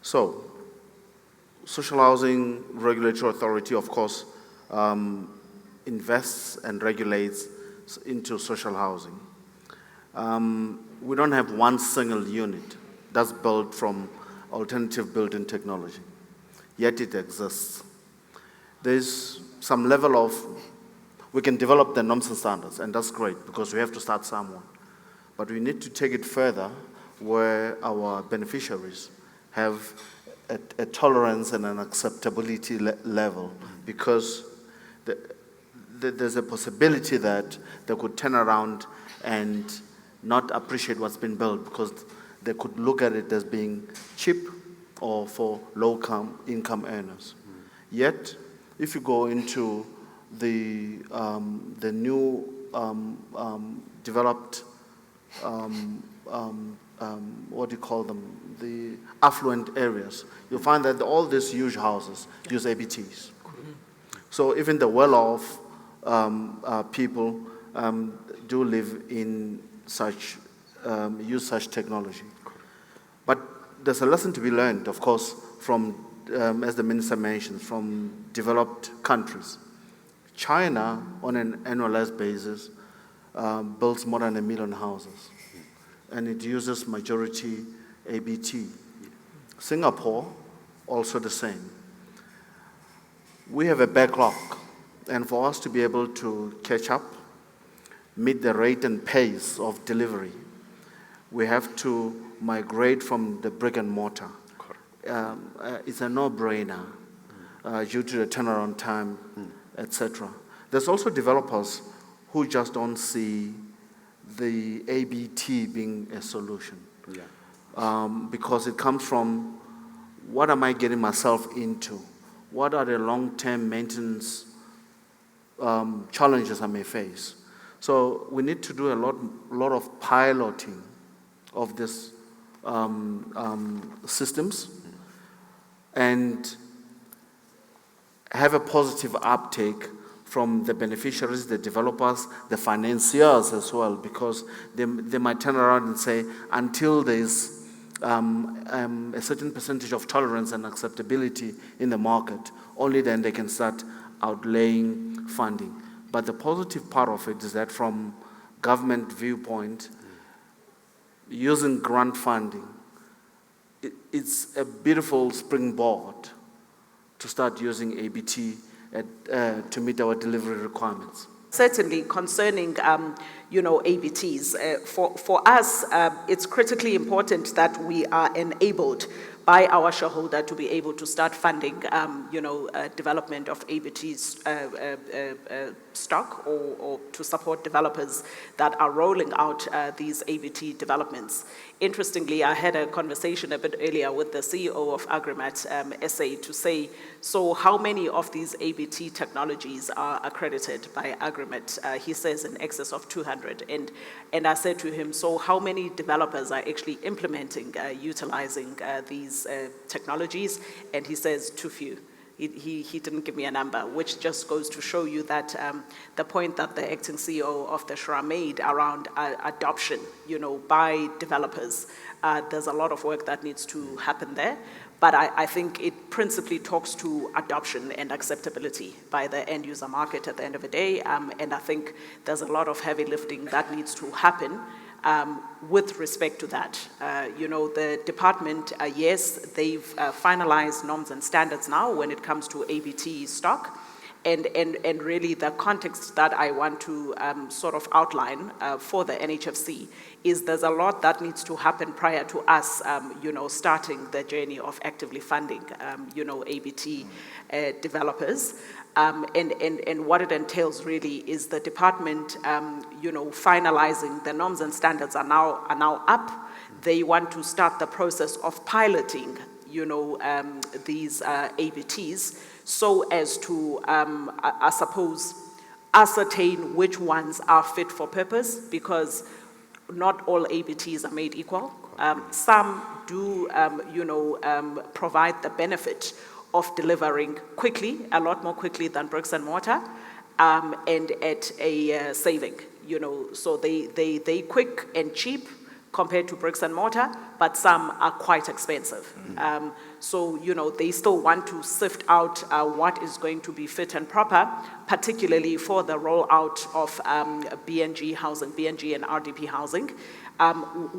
So, Social Housing Regulatory Authority, of course, invests and regulates into social housing. We don't have one single unit that's built from alternative building technology, yet it exists. There's some level of, we can develop the norms and standards, and that's great because we have to start somewhere. But we need to take it further where our beneficiaries have a tolerance and an acceptability level, because there's a possibility that they could turn around and not appreciate what's been built because they could look at it as being cheap or for low-income earners. Yet, if you go into the new developed, what do you call them, the affluent areas, you'll find that all these huge houses use ABTs. So even the well-off people do live in such, use such technology. But there's a lesson to be learned, of course, from, as the minister mentioned, from developed countries. China, on an annualized basis, builds more than 1 million houses, and it uses majority ABT. Singapore, also the same. We have a backlog, and for us to be able to catch up, meet the rate and pace of delivery, we have to migrate from the brick and mortar. It's a no-brainer due to the turnaround time, etc. There's also developers who just don't see the ABT being a solution. Because it comes from, what am I getting myself into? What are the long-term maintenance challenges I may face? So we need to do a lot of piloting of these systems and have a positive uptake from the beneficiaries, the developers, the financiers as well, because they might turn around and say, until there's a certain percentage of tolerance and acceptability in the market, only then they can start outlaying funding. But the positive part of it is that from government viewpoint, using grant funding, it's a beautiful springboard to start using ABT to meet our delivery requirements. Certainly, concerning ABTs, for us, it's critically important that we are enabled by our shareholder to be able to start funding, development of ABTs stock or to support developers that are rolling out these ABT developments. Interestingly, I had a conversation a bit earlier with the CEO of Agrimat SA to say, so how many of these ABT technologies are accredited by Agrimat? He says in excess of 200. And I said to him, so how many developers are actually implementing, utilizing these technologies? And he says too few. He didn't give me a number, which just goes to show you that the point that the acting CEO of the SHRA made around adoption, by developers, there's a lot of work that needs to happen there. But I think it principally talks to adoption and acceptability by the end user market at the end of the day. And I think there's a lot of heavy lifting that needs to happen with respect to that. The department, yes, they've finalized norms and standards now when it comes to ABT stock. And really the context that I want to sort of outline for the NHFC is there's a lot that needs to happen prior to us, starting the journey of actively funding, ABT developers. And what it entails really is the department, finalizing the norms and standards are now up. They want to start the process of piloting, these ABTs, so as to, I suppose, ascertain which ones are fit for purpose, because not all ABTs are made equal. Some do, provide the benefit of delivering quickly, a lot more quickly than bricks and mortar, and at a saving. So they quick and cheap, compared to bricks and mortar, but some are quite expensive. So, they still want to sift out what is going to be fit and proper, particularly for the rollout of BNG housing, BNG and RDP housing,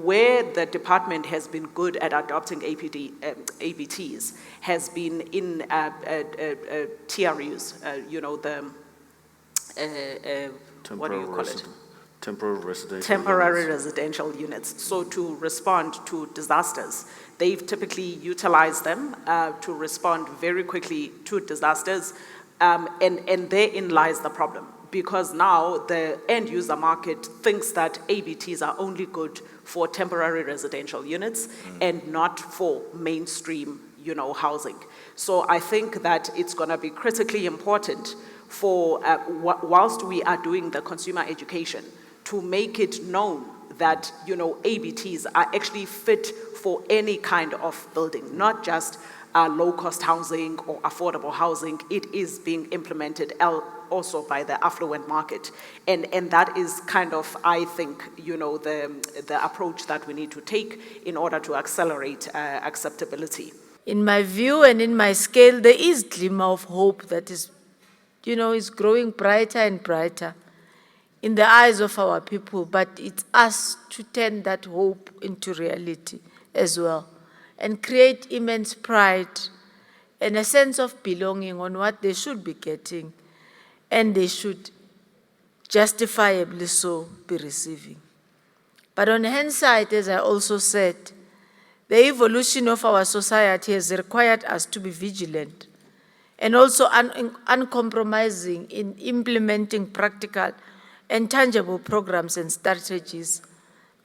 where the department has been good at adopting ABTs has been in TRUs, what do you call it? Temporary residential units. So to respond to disasters, they've typically utilized them to respond very quickly to disasters, and therein lies the problem. Because now the end user market thinks that ABTs are only good for temporary residential units and not for mainstream, housing. So I think that it's going to be critically important for, whilst we are doing the consumer education, to make it known that, ABTs are actually fit for any kind of building, not just low-cost housing or affordable housing. It is being implemented also by the affluent market. And that is kind of, I think, the approach that we need to take in order to accelerate acceptability. In my view and in my scale, there is glimmer of hope that is, is growing brighter and brighter in the eyes of our people, but it's us to turn that hope into reality as well and create immense pride and a sense of belonging on what they should be getting and they should justifiably so be receiving. But on hindsight, as I also said, the evolution of our society has required us to be vigilant and also uncompromising in implementing practical and tangible programs and strategies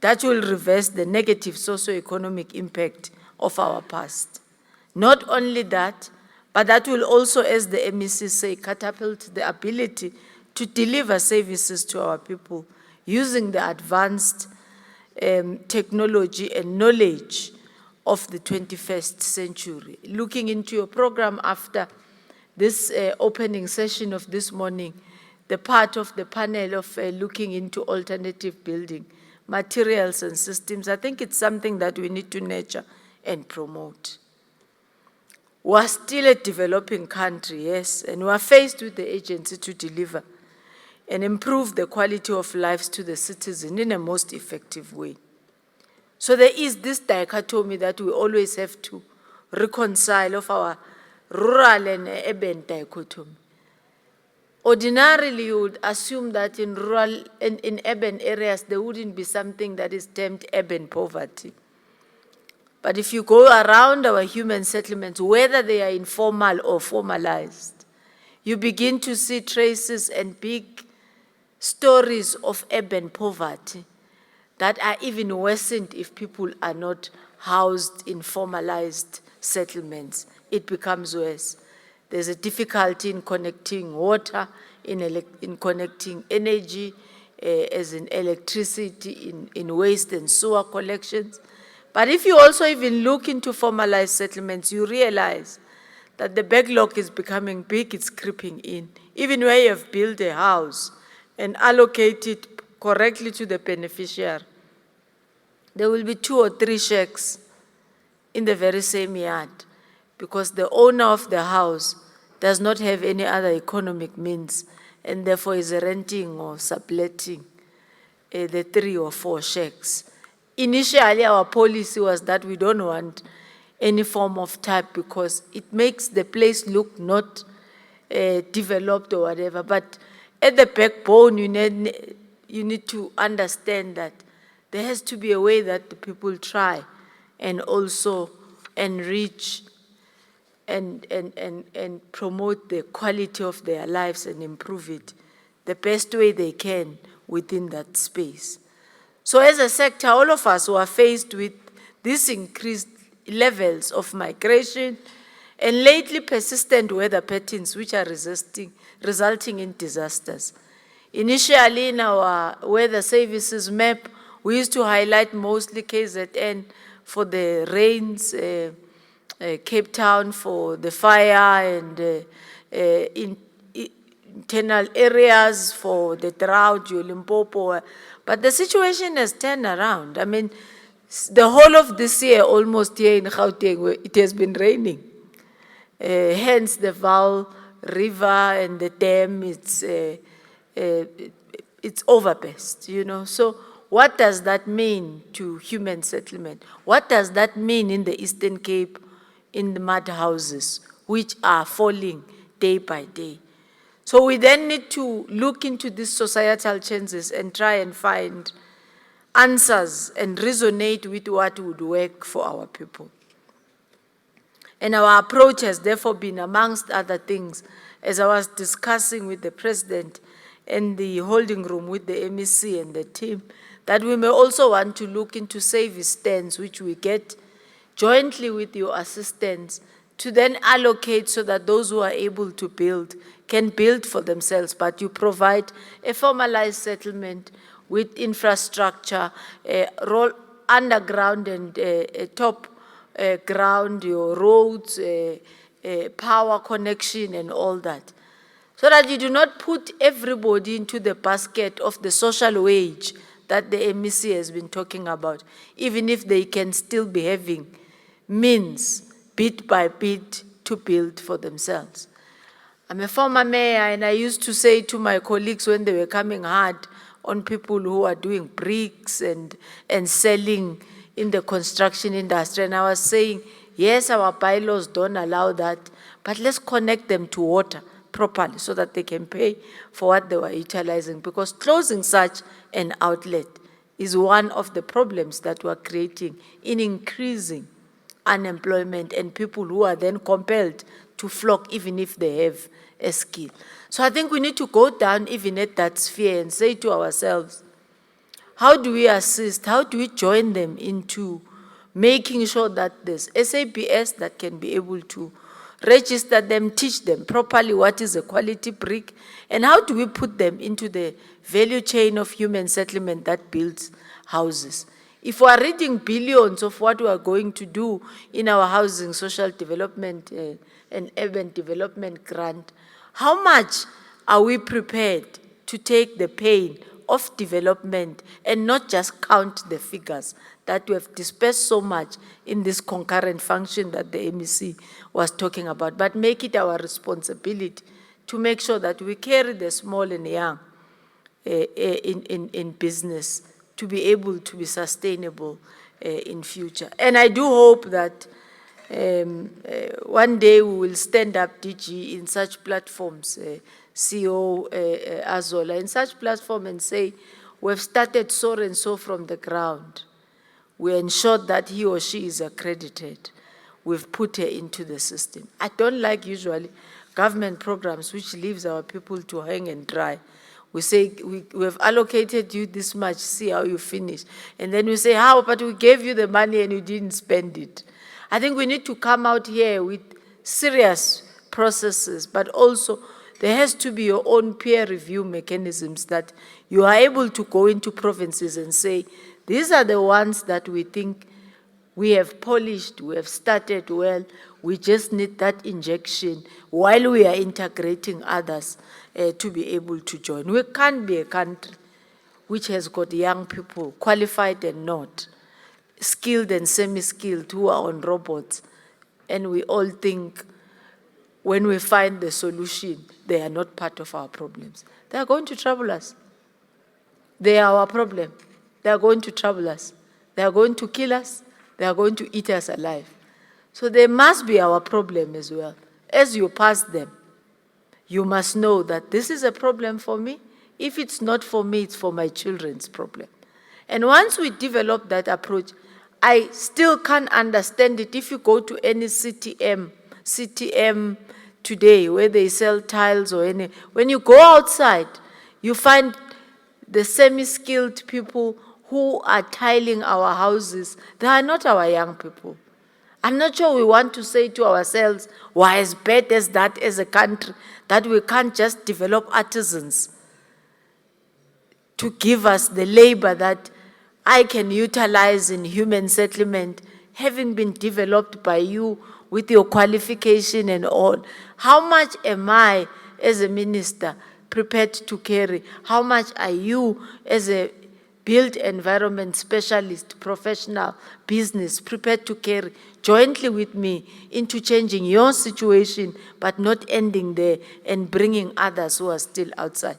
that will reverse the negative socio-economic impact of our past. Not only that, but that will also, as the MEC say, catapult the ability to deliver services to our people using the advanced technology and knowledge of the 21st century. Looking into your program after this opening session of this morning, the part of the panel of looking into alternative building materials and systems, I think it's something that we need to nurture and promote. We're still a developing country, yes, and we're faced with the agency to deliver and improve the quality of lives to the citizen in a most effective way. So there is this dichotomy that we always have to reconcile of our rural and urban dichotomy. Ordinarily, you would assume that in rural and in urban areas, there wouldn't be something that is termed urban poverty. But if you go around our human settlements, whether they are informal or formalized, you begin to see traces and big stories of urban poverty that are even worsened if people are not housed in formalized settlements. It becomes worse. There's a difficulty in connecting water, in connecting energy, as in electricity, in waste and sewer collections. But if you also even look into formalized settlements, you realize that the backlog is becoming big, it's creeping in. Even where you have built a house and allocated correctly to the beneficiary, there will be 2 or 3 shacks in the very same yard because the owner of the house does not have any other economic means and therefore is renting or subletting the 3 or 4 shacks. Initially, our policy was that we don't want any form of type because it makes the place look not developed or whatever. But at the backbone, you need to understand that there has to be a way that the people try and also enrich and promote the quality of their lives and improve it the best way they can within that space. So as a sector, all of us were faced with these increased levels of migration and lately persistent weather patterns which are resulting in disasters. Initially in our weather services map, we used to highlight mostly KZN for the rains, Cape Town for the fire, and internal areas for the drought, Limpopo. But the situation has turned around. I mean, the whole of this year, almost here in Gauteng, it has been raining. Hence the Vaal River and the dam, it's overburst, you know. So what does that mean to human settlement? What does that mean in the Eastern Cape, in the mud houses, which are falling day by day? So we then need to look into these societal changes and try and find answers and resonate with what would work for our people. And our approach has therefore been, amongst other things, as I was discussing with the president in the holding room with the MEC and the team, that we may also want to look into service stands, which we get jointly with your assistance, to then allocate so that those who are able to build can build for themselves, but you provide a formalized settlement with infrastructure, roll underground and top ground, your roads, power connection and all that. So that you do not put everybody into the basket of the social wage that the MEC has been talking about, even if they can still be having means, bit by bit, to build for themselves. I'm a former mayor, and I used to say to my colleagues when they were coming hard on people who are doing bricks and selling in the construction industry, and I was saying, yes, our bylaws don't allow that, but let's connect them to water properly so that they can pay for what they were utilizing, because closing such an outlet is one of the problems that we're creating in increasing unemployment and people who are then compelled to flock even if they have a skill. So I think we need to go down even at that sphere and say to ourselves, how do we assist, how do we join them into making sure that there's SABS that can be able to register them, teach them properly what is a quality brick, and how do we put them into the value chain of human settlement that builds houses. If we are reading billions of what we are going to do in our housing, social development, and urban development grant, how much are we prepared to take the pain of development and not just count the figures that we have dispersed so much in this concurrent function that the MEC was talking about, but make it our responsibility to make sure that we carry the small and young in business to be able to be sustainable in future. And I do hope that one day we will stand up DG in such platforms, CEO Azola, in such platform and say, we've started so and so from the ground. We ensured that he or she is accredited. We've put her into the system. I don't like usually government programs which leaves our people to hang and dry. We say, we have allocated you this much, see how you finish. And then we say, how, but we gave you the money and you didn't spend it. I think we need to come out here with serious processes, but also there has to be your own peer review mechanisms that you are able to go into provinces and say, these are the ones that we think we have polished, we have started well, we just need that injection while we are integrating others to be able to join. We can't be a country which has got young people, qualified and not, skilled and semi-skilled, who are on robots, and we all think when we find the solution, they are not part of our problems. They are going to trouble us. They are our problem. They are going to trouble us. They are going to kill us. They are going to eat us alive. So they must be our problem as well. As you pass them, you must know that this is a problem for me. If it's not for me, it's for my children's problem. And once we develop that approach, I still can't understand it. If you go to any CTM today, where they sell tiles or any, when you go outside, you find the semi-skilled people who are tiling our houses. They are not our young people. I'm not sure we want to say to ourselves, why as bad as that as a country, that we can't just develop artisans to give us the labor that I can utilize in human settlement, having been developed by you with your qualification and all. How much am I, as a minister, prepared to carry? How much are you, as a built environment specialist, professional, business, prepared to carry jointly with me into changing your situation, but not ending there and bringing others who are still outside.